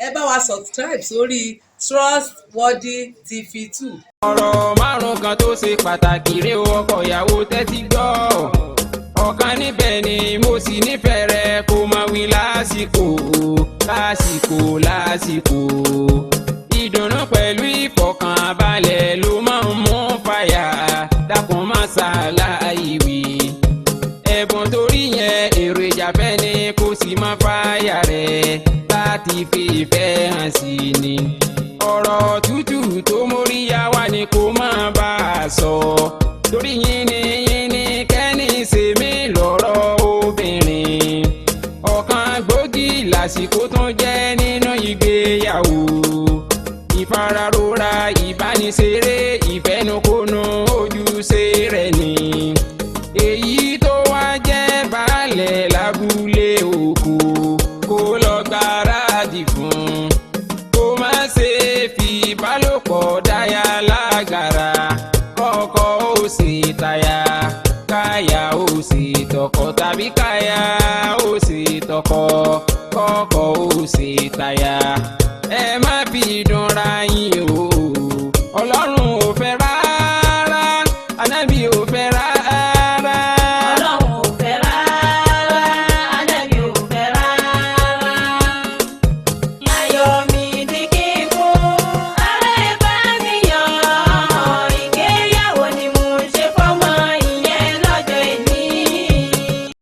ẹ bá wa subscribe sórí Trustworthy TV2. ọ̀rọ̀ márùn-ún kan tó ṣe pàtàkì rè o ọkọ ìyàwó tẹ́tí gbọ́. ọ̀kan níbẹ̀ ni mo sì nífẹ̀ẹ́ rẹ kó máa wí lásìkò lásìkò. ìdùnnú pẹ̀lú ìfọ̀kànbalẹ̀ ló máa ń mú fàyà dákun má ṣàlàyé wí. ẹ̀bùn torí yẹn èrò ìjàfẹ́ ni kò sì máa fàyà rẹ̀ láti fi ìfẹ́ hàn sí ni. ọ̀rọ̀ tútù tó móríyá wá ni kó máa bá a sọ. torí yínní kẹ́ni ṣe mí lọ́rọ̀ obìnrin. ọ̀kan gbòógì lásìkò tó jẹ́ nínú ìgbéyàwó. ìfararora ìbániṣeré ìfẹnukonu ojúṣe rẹ̀ ni. èyí tó wá jẹ́ baálẹ̀ lábúlé òkú kó lọ gbáradì fún. kó má ṣe fi ìbálòpọ̀ dáyà lágara kọ́kọ́ ó sì táyà káyà ó sì tọkọ tàbí káyà ó sì tọkọ kọ́kọ́ ó sì táyà. ẹ má fi dùnra yín o